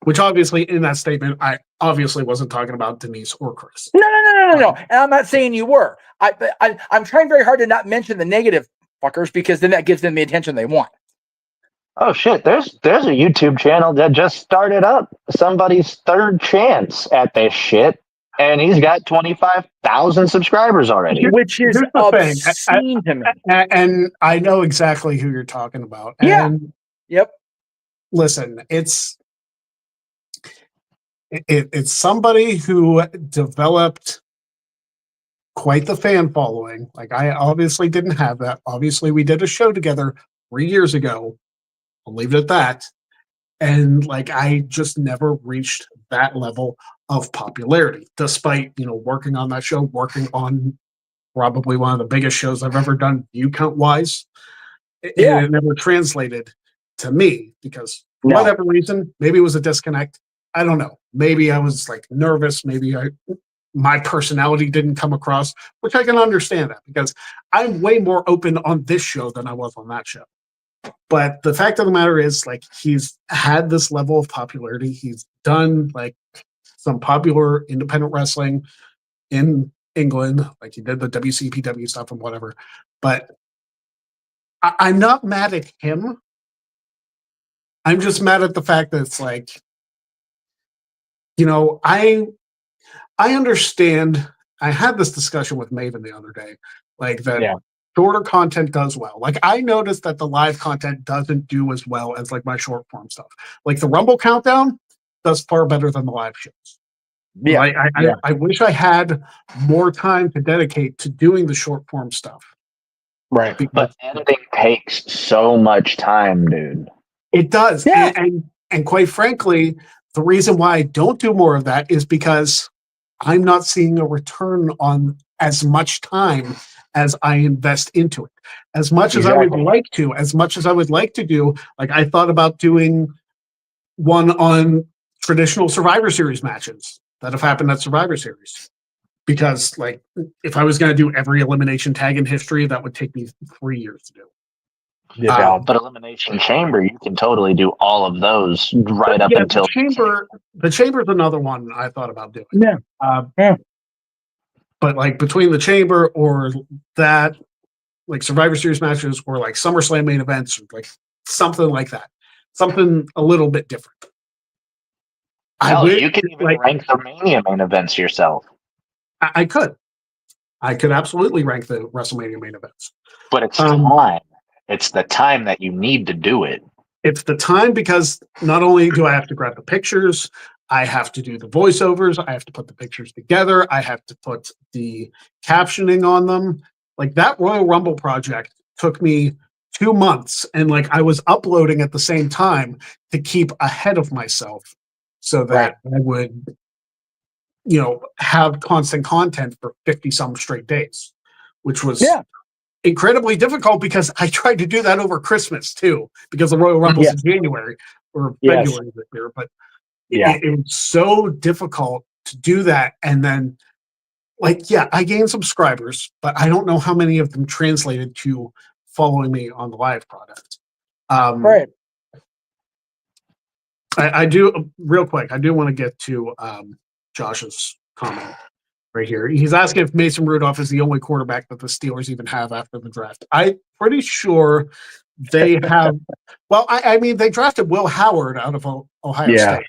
Which obviously in that statement, I obviously wasn't talking about Denise or Chris. No. And I'm not saying you were. I'm trying very hard to not mention the negative fuckers, because then that gives them the attention they want. Oh shit, there's a YouTube channel that just started up, somebody's third chance at this shit, and he's got 25,000 subscribers already. Which is obscene to me. And I know exactly who you're talking about. Yeah. And yep. Listen, it's somebody who developed quite the fan following. Like, I obviously didn't have that. Obviously, we did a show together 3 years ago. I'll leave it at that. And like, I just never reached that level of popularity, despite, working on that show, working on probably one of the biggest shows I've ever done view count wise. Yeah. And it never translated to me because for whatever reason, maybe it was a disconnect. I don't know. Maybe I was like nervous. Maybe my personality didn't come across, which I can understand that because I'm way more open on this show than I was on that show. But the fact of the matter is, like, he's had this level of popularity. He's done like some popular independent wrestling in England, like he did the WCPW stuff and whatever. But I'm not mad at him. I'm just mad at the fact that it's like, I understand. I had this discussion with Maven the other day, like that. Yeah. Shorter content does well. Like, I noticed that the live content doesn't do as well as like my short form stuff. Like the Rumble Countdown does far better than the live shows. Yeah, I wish I had more time to dedicate to doing the short form stuff. Right, but editing takes so much time, dude. It does, yeah. And quite frankly, the reason why I don't do more of that is because I'm not seeing a return on as much time as I invest into it. As much as I would like to, as much as I would like to do, like I thought about doing one on traditional Survivor Series matches that have happened at Survivor Series. Because like if I was going to do every elimination tag in history, that would take me 3 years to do. Yeah, but Elimination Chamber, you can totally do all of those right up until the Chamber's another one I thought about doing. Yeah. But like between the Chamber or that, like Survivor Series matches or like SummerSlam main events, or like something like that, something a little bit different. You can even rank the Mania main events yourself. I could absolutely rank the WrestleMania main events, but it's time. It's the time that you need to do it. It's the time because not only do I have to grab the pictures, I have to do the voiceovers, I have to put the pictures together, I have to put the captioning on them. Like that Royal Rumble project took me 2 months, and like I was uploading at the same time to keep ahead of myself so that I would, have constant content for 50 some straight days, which was incredibly difficult because I tried to do that over Christmas too, because the Royal Rumble's in January or February this year. But it was so difficult to do that. And then, I gained subscribers, but I don't know how many of them translated to following me on the live product. I do, real quick, I do want to get to Josh's comment right here. He's asking if Mason Rudolph is the only quarterback that the Steelers even have after the draft. I'm pretty sure they have. Well, I mean, they drafted Will Howard out of Ohio State.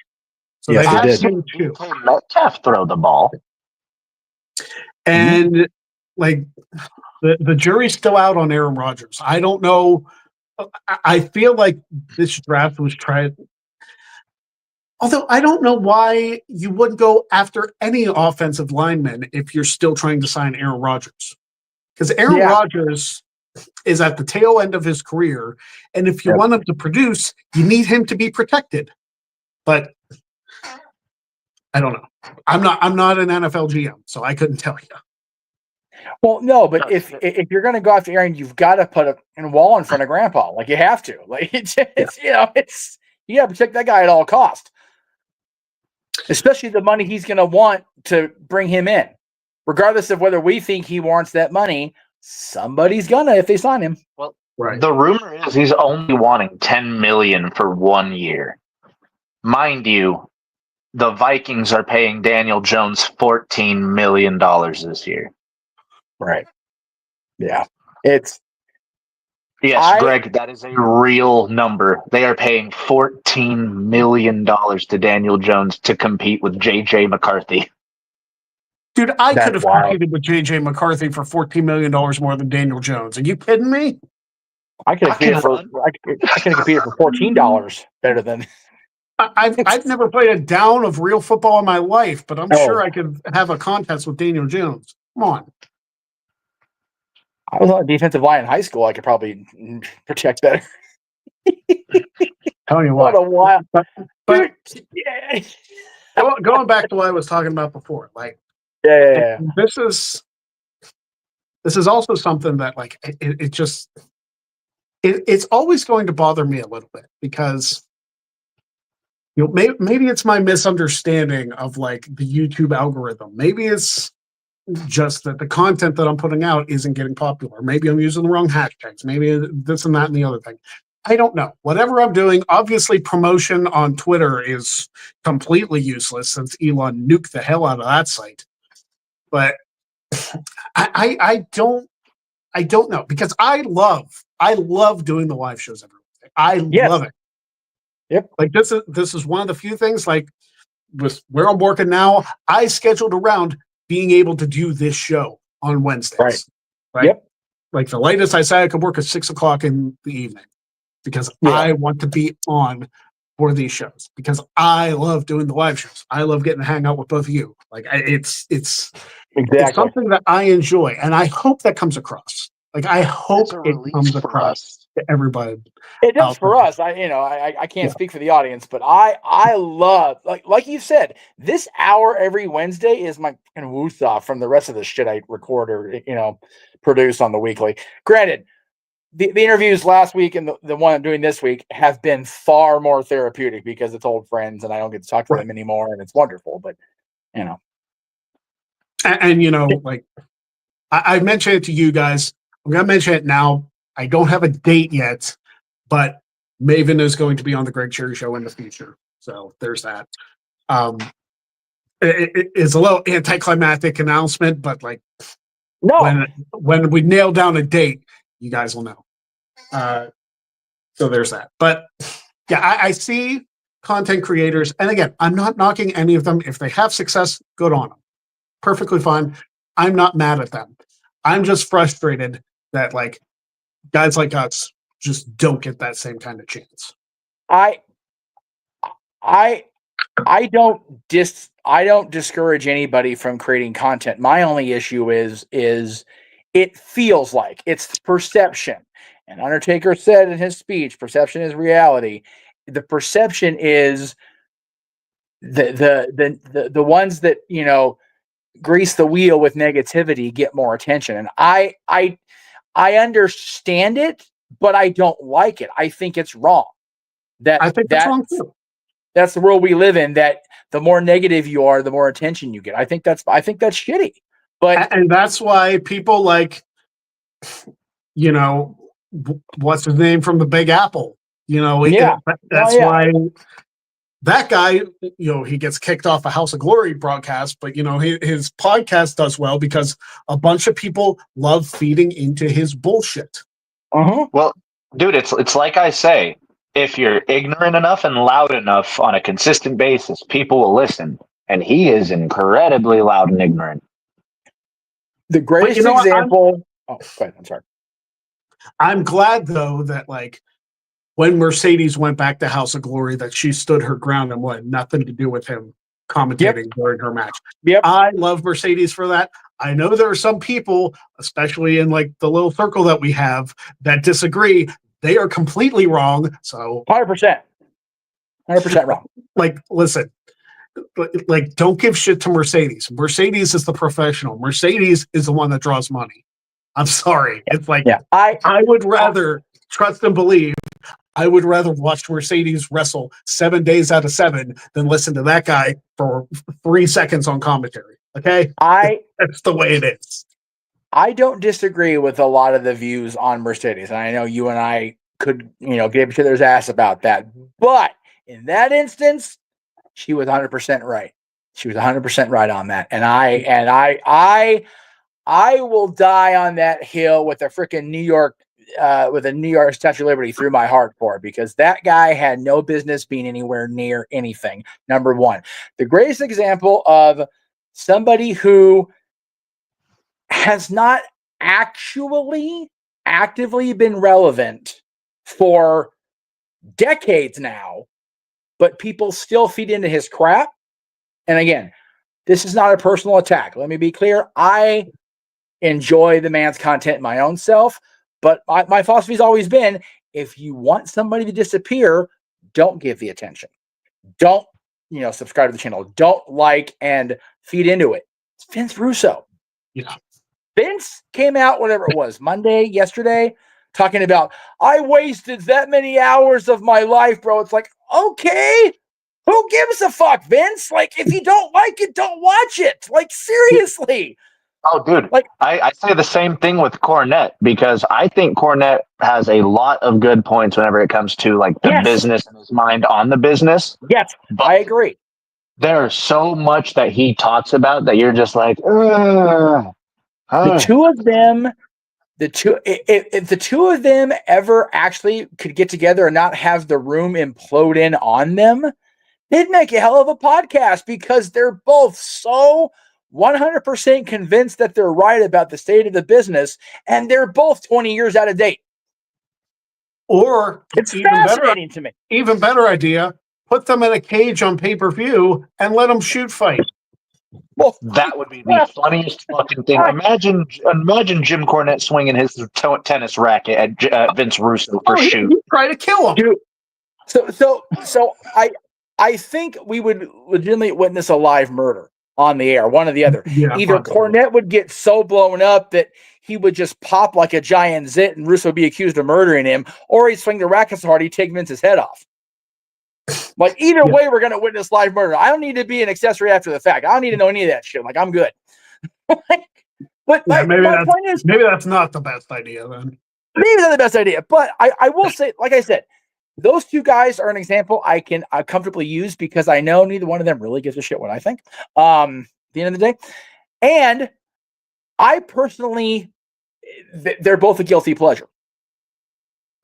So they have him too. Metcalf throw the ball. And the jury's still out on Aaron Rodgers. I don't know. I feel like this draft was tried. Although I don't know why you wouldn't go after any offensive lineman if you're still trying to sign Aaron Rodgers. Because Aaron Rodgers is at the tail end of his career, and if you want him to produce, you need him to be protected. But I don't know. I'm not an NFL GM, so I couldn't tell you. Well, no, but if you're going to go after Aaron, you've got to put a wall in front of Grandpa. Like you have to. Like it's you got to protect that guy at all cost. Especially the money he's going to want to bring him in, regardless of whether we think he warrants that money. Somebody's gonna if they sign him. Well, the rumor is he's only wanting $10 million for 1 year. Mind you, the Vikings are paying Daniel Jones $14 million this year. Right. Yeah. It's Greg, that is a real number. They are paying $14 million to Daniel Jones to compete with J.J. McCarthy. Dude, I could have competed with J.J. McCarthy for $14 million more than Daniel Jones. Are you kidding me? I could have competed for $14 better than. I've never played a down of real football in my life, but I'm sure I could have a contest with Daniel Jones. Come on. I was on a defensive line in high school. I could probably protect better. Telling you what. What a while. But going back to what I was talking about before, like, this is also something that, like, it's always going to bother me a little bit because, you know, maybe it's my misunderstanding of like the YouTube algorithm. Maybe it's just that the content that I'm putting out isn't getting popular. Maybe I'm using the wrong hashtags. Maybe this and that and the other thing. I don't know. Whatever I'm doing, obviously promotion on Twitter is completely useless since Elon nuked the hell out of that site. But I don't know, because I love doing the live shows every week. I love it. Yep. Like this is one of the few things, like with where I'm working now, I scheduled around being able to do this show on Wednesdays. Right. Yep. Like the latest I say I could work at 6 o'clock in the evening because I want to be on for these shows because I love doing the live shows. I love getting to hang out with both of you. Like it's something that I enjoy, and I hope that comes across. Like I hope it comes across to everybody. It does for us. I can't speak for the audience, but I love, like you said, this hour every Wednesday is my kind of woosah from the rest of the shit I record or produce on the weekly. Granted, the interviews last week and the one I'm doing this week have been far more therapeutic because it's old friends and I don't get to talk to them anymore, and it's wonderful. But and like I mentioned it to you guys. I'm gonna mention it now. I don't have a date yet, but Maven is going to be on the Greg Cherry Show in the future. So there's that. It is a little anticlimactic announcement, but like when we nail down a date, you guys will know. So there's that. But yeah, I see content creators, and again, I'm not knocking any of them. If they have success, good on them. Perfectly fine. I'm not mad at them. I'm just frustrated that like guys like us just don't get that same kind of chance. I don't discourage anybody from creating content. My only issue is it feels like it's perception. And Undertaker said in his speech, perception is reality. The perception is the ones that, grease the wheel with negativity get more attention. And I understand it, but I don't like it. I think it's wrong. I think that's wrong too. That's the world we live in, that the more negative you are, the more attention you get. I think that's shitty. And that's why people like, what's his name from the Big Apple? That's why that guy, he gets kicked off a House of Glory broadcast, but his podcast does well because a bunch of people love feeding into his bullshit. Well, dude, it's like I say, if you're ignorant enough and loud enough on a consistent basis, people will listen. And he is incredibly loud and ignorant. The greatest example. Go ahead. I'm sorry. I'm glad though that like when Mercedes went back to House of Glory, that she stood her ground and had nothing to do with him commentating during her match. Yep. I love Mercedes for that. I know there are some people, especially in like the little circle that we have, that disagree. They are completely wrong. So 100%. 100% wrong. Like, listen, like, don't give shit to Mercedes. Mercedes is the professional. Mercedes is the one that draws money. I'm sorry. It's like, I would rather trust and believe. I would rather watch Mercedes wrestle 7 days out of 7 than listen to that guy for 3 seconds on commentary. Okay? That's the way it is. I don't disagree with a lot of the views on Mercedes. And I know you and I could, give each other's ass about that. But in that instance, she was 100% right. She was 100% right on that. And I will die on that hill with a freaking New York Statue of Liberty through my heart for it, because that guy had no business being anywhere near anything. Number one, the greatest example of somebody who has not actually actively been relevant for decades now, but people still feed into his crap. And again, this is not a personal attack. Let me be clear. I enjoy the man's content my own self, but my philosophy has always been, if you want somebody to disappear, don't give the attention. Don't, subscribe to the channel. Don't like and feed into it. It's Vince Russo. Yeah. Vince came out, whatever it was, yesterday, talking about, I wasted that many hours of my life, bro. It's like, okay, who gives a fuck, Vince? Like, if you don't like it, don't watch it. Like, seriously. Oh, dude, like I say the same thing with Cornette, because I think Cornette has a lot of good points whenever it comes to like the business and his mind on the business. Yes, I agree. There's so much that he talks about that you're just like, the two of them, if the two of them ever actually could get together and not have the room implode in on them, they'd make a hell of a podcast, because they're both so 100% convinced that they're right about the state of the business, and they're both 20 years out of date. Or it's fascinating to me. Even better idea, put them in a cage on pay-per-view and let them shoot fight. Well, that would be the funniest fucking thing. Imagine Jim Cornette swinging his tennis racket at Vince Russo for shoot. He'd try to kill him. Dude. So I think we would legitimately witness a live murder on the air, one or the other. Yeah, either Cornette would get so blown up that he would just pop like a giant zit and Russo would be accused of murdering him, or he'd swing the racket so hard he'd take Vince's head off. Like, either way, we're going to witness live murder. I don't need to be an accessory after the fact. I don't need to know any of that shit. Like, I'm good. Maybe that's not the best idea then. Maybe not the best idea, but I will say, like I said, those two guys are an example I can comfortably use, because I know neither one of them really gives a shit what I think at the end of the day. And I personally, they're both a guilty pleasure.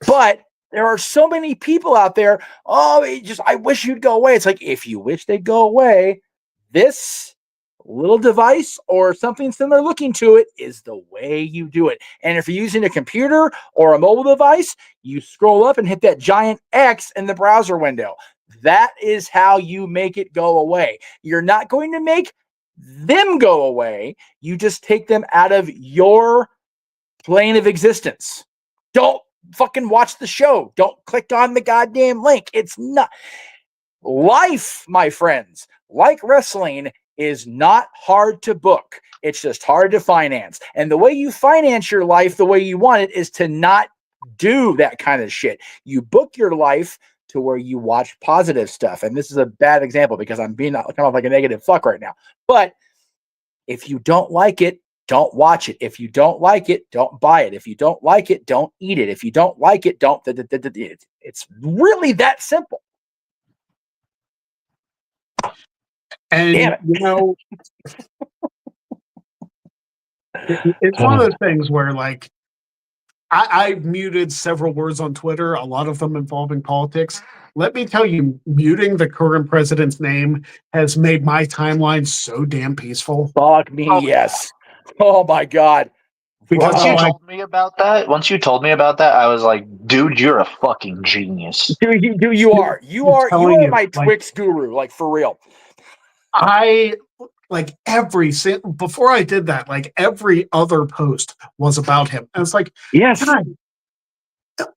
But there are so many people out there, I wish you'd go away. It's like, if you wish they'd go away, this little device or something similar looking to it is the way you do it. And if you're using a computer or a mobile device, you scroll up and hit that giant X in the browser window. That is how you make it go away. You're not going to make them go away. You just take them out of your plane of existence. Don't fucking watch the show. Don't click on the goddamn link. It's not life, my friends. Like wrestling is not hard to book. It's just hard to finance. And the way you finance your life the way you want it is to not do that kind of shit. You book your life to where you watch positive stuff. And this is a bad example because I'm being kind of like a negative fuck right now. But if you don't like it, don't watch it. If you don't like it, don't buy it. If you don't like it, don't eat it. If you don't like it, don't. It's really that simple. And, it's one of those things where, like, I've muted several words on Twitter, a lot of them involving politics. Let me tell you, muting the current president's name has made my timeline so damn peaceful. Fuck me, yes. Oh, my God. Because once you told me about that, I was like, dude, you're a fucking genius. You are my Twix guru, like, for real. like before I did that, like every other post was about him. And it's like, yes, God,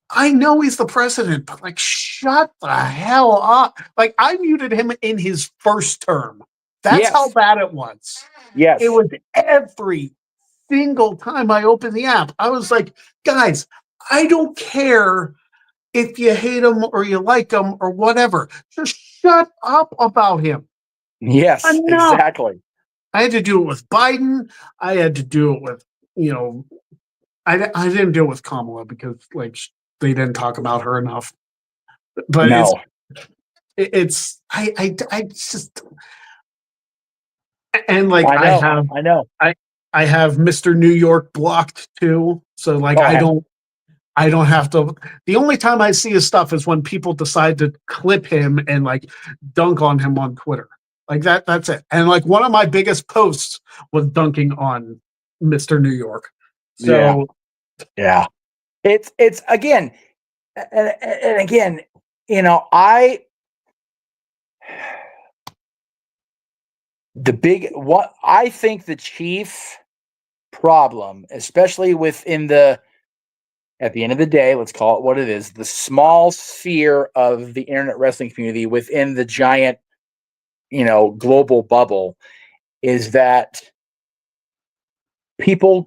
I know he's the president, but like, shut the hell up. Like, I muted him in his first term. That's how bad it was. Yes. It was every single time I opened the app. I was like, guys, I don't care if you hate him or you like him or whatever. Just shut up about him. Yes, Enough. exactly. I had to do it with Biden. I had to do it with, I didn't do it with Kamala because like they didn't talk about her enough. But no, it's I just, and like I know. I have Mr. New York blocked too. So like I don't have to. The only time I see his stuff is when people decide to clip him and like dunk on him on Twitter. Like that's it. And like one of my biggest posts was dunking on Mr. New York. So yeah. It's again, and again, what I think the chief problem, especially within at the end of the day, let's call it what it is, the small sphere of the internet wrestling community within the giant, global bubble, is that people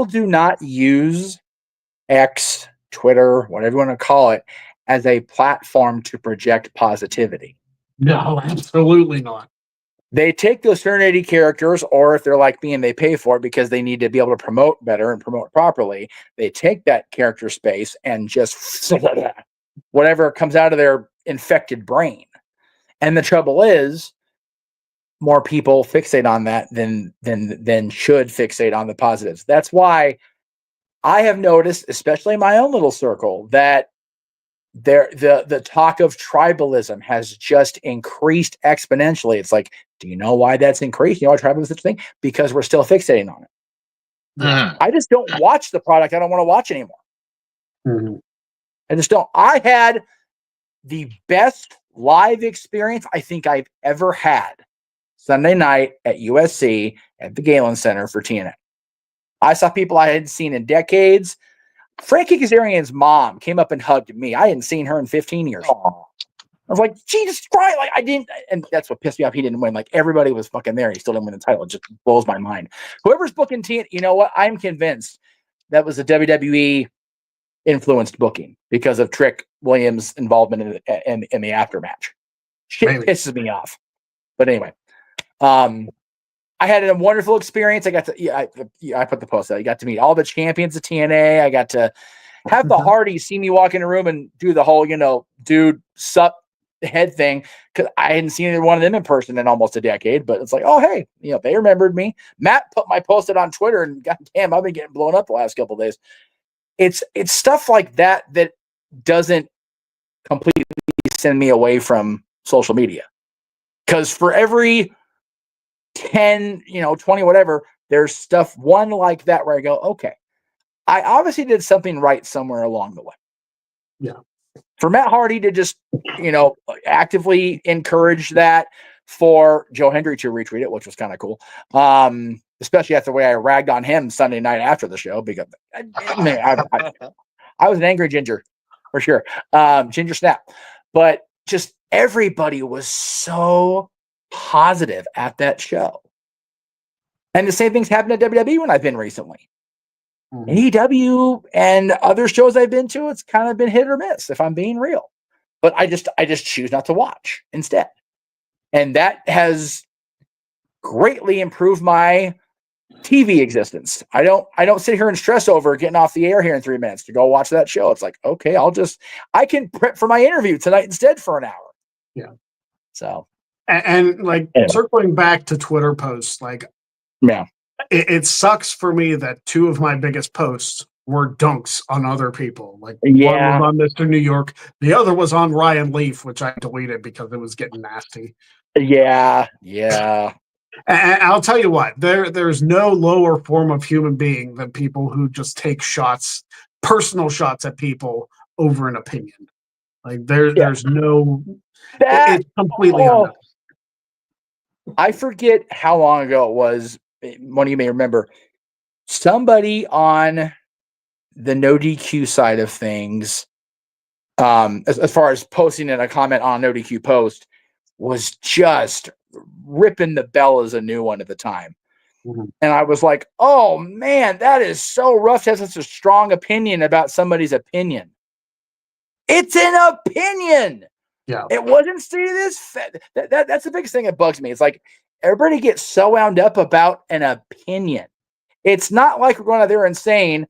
do not use X, Twitter, whatever you want to call it, as a platform to project positivity. No, absolutely not. They take those Serenity characters, or if they're like me and they pay for it because they need to be able to promote better and promote properly, they take that character space and just whatever comes out of their infected brain. And the trouble is, more people fixate on that than should fixate on the positives. That's why I have noticed, especially in my own little circle, that the talk of tribalism has just increased exponentially. It's like, do you know why that's increased? You know why tribalism is such a thing? Because we're still fixating on it. I just don't watch the product I don't want to watch anymore. I just don't. I had the best live experience I think I've ever had Sunday night at USC at the Galen Center for TNA. I saw people I hadn't seen in decades. Frankie Kazarian's mom came up and hugged me. I hadn't seen her in 15 years. Aww. I was like, Jesus Christ, like I didn't, and that's what pissed me off. He didn't win. Like everybody was fucking there. He still didn't win the title. It just blows my mind. Whoever's booking TNA, you know what? I'm convinced that was a WWE influenced booking because of Trick Williams' involvement in the aftermatch. Shit pisses me off. But anyway, I had a wonderful experience. I got to, I put the post out. I got to meet all the champions of TNA. I got to have the Hardys see me walk in a room and do the whole, dude, sup head thing. Cause I hadn't seen either one of them in person in almost a decade, but it's like, oh, hey, they remembered me. Matt put my post on Twitter and goddamn, I've been getting blown up the last couple of days. It's stuff like that doesn't completely send me away from social media. Cause for every 10, 20, whatever, there's stuff one like that where I go, okay, I obviously did something right somewhere along the way. Yeah. For Matt Hardy to just, actively encourage that, for Joe Hendry to retweet it, which was kind of cool. Especially after the way I ragged on him Sunday night after the show, because I was an angry ginger for sure. Ginger snap, but just everybody was so positive at that show. And the same thing's happened at WWE when I've been recently. AEW and other shows I've been to, it's kind of been hit or miss, if I'm being real. But I just choose not to watch instead. And that has greatly improved my TV existence. I don't sit here and stress over getting off the air here in 3 minutes to go watch that show. It's like, okay, I can prep for my interview tonight instead for an hour. Yeah. So. And like circling back to Twitter posts, like, yeah, it sucks for me that two of my biggest posts were dunks on other people. Like one was on Mr. New York, the other was on Ryan Leaf, which I deleted because it was getting nasty. Yeah. And I'll tell you what, there's no lower form of human being than people who just take personal shots at people over an opinion. Like there's no, it's completely unnecessary. I forget how long ago it was. One of you may remember. Somebody on the no DQ side of things, as far as posting in a comment on a no DQ post, was just ripping the bell as a new one at the time. Mm-hmm. And I was like, oh man, that is so rough to have such a strong opinion about somebody's opinion. It's an opinion. Yeah. It wasn't stated as that's the biggest thing that bugs me. It's like everybody gets so wound up about an opinion. It's not like we're going out there and saying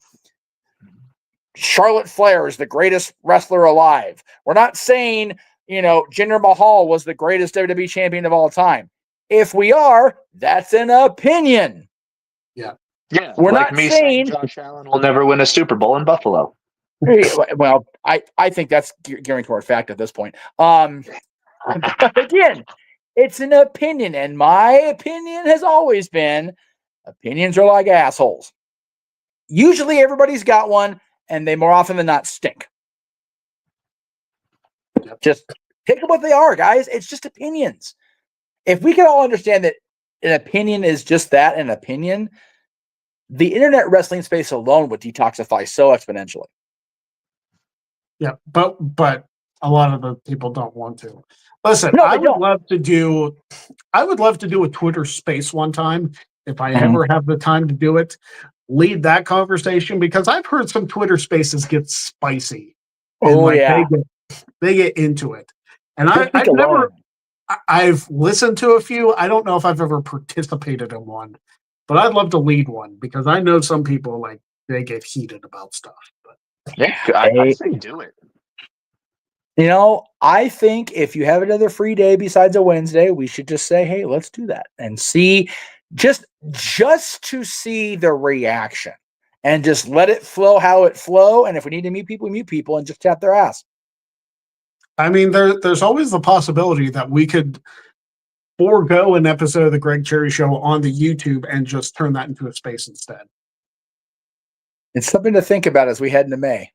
Charlotte Flair is the greatest wrestler alive. We're not saying, Jinder Mahal was the greatest WWE champion of all time. If we are, that's an opinion. Yeah. Yeah. We're not saying Josh Allen will never win a Super Bowl in Buffalo. Well, I think that's gearing toward fact at this point. But again, it's an opinion, and my opinion has always been opinions are like assholes. Usually everybody's got one, and they more often than not stink. Yep. Just pick up what they are, guys. It's just opinions. If we can all understand that an opinion is just that, an opinion, the internet wrestling space alone would detoxify so exponentially. Yeah, but a lot of the people don't want to. Listen, I would love to do a Twitter space one time if I ever have the time to do it. Lead that conversation, because I've heard some Twitter spaces get spicy. Oh, yeah. They get into it. And I've listened to a few. I don't know if I've ever participated in one, but I'd love to lead one, because I know some people, like, they get heated about stuff. But yeah, I say do it. I think if you have another free day besides a Wednesday, we should just say, hey, let's do that and see, just to see the reaction, and just let it flow how it flow. And if we need to meet people and just tap their ass. I mean, there's always the possibility that we could forego an episode of the Greg Cherry Show on the YouTube and just turn that into a space instead. It's something to think about as we head into May.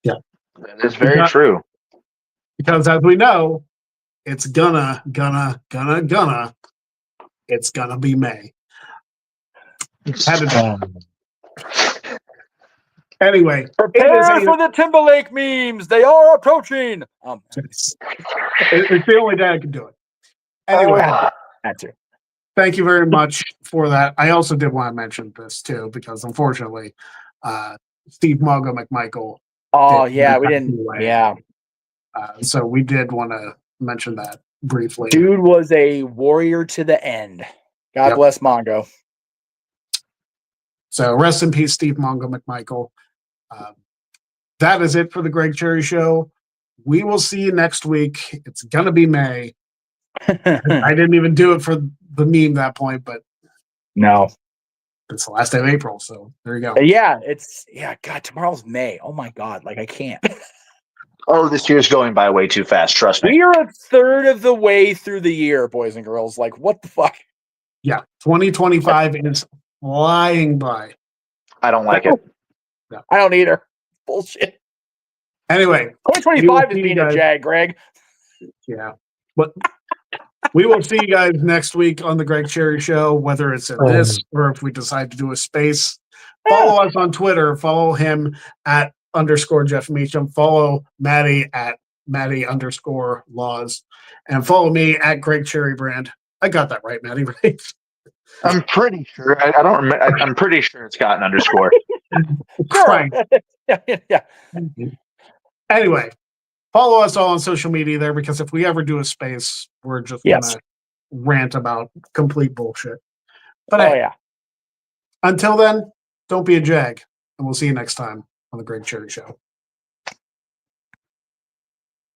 Yeah. That is very true. Because as we know, it's gonna be May. Anyway, prepare for the Timberlake memes. They are approaching. It's the only day I can do it. Anyway, that's it. Thank you very much for that. I also did want to mention this too, because unfortunately, Steve Mongo McMichael. Oh yeah, we didn't. Yeah. So we did want to mention that briefly. Dude was a warrior to the end. God bless Mongo. So rest in peace, Steve Mongo McMichael. That is it for the Greg Cherry Show. We will see you next week. It's going to be May. I didn't even do it for the meme that point, but no. It's the last day of April, so there you go. Yeah, God, tomorrow's May. Oh my God, like I can't. Oh, this year's going by way too fast. Trust me. We are a third of the way through the year, boys and girls. Like, what the fuck? Yeah, 2025 is flying by. I don't like it. No. I don't either. Bullshit. Anyway, 2025 is being a jag, Greg. Yeah, but we will see you guys next week on the Greg Cherry Show, whether it's in this or if we decide to do a space. Follow us on Twitter. Follow him at _Jeff Meacham. Follow Maddie at Maddie_Laws. And follow me at Greg Cherry Brand. I got that right, Maddie, right? I'm pretty sure. I don't remember. I'm pretty sure it's got an underscore. Right. Yeah. Anyway, follow us all on social media there, because if we ever do a space, we're just going to rant about complete bullshit. But until then, don't be a jag, and we'll see you next time on the Greg Cherry Show.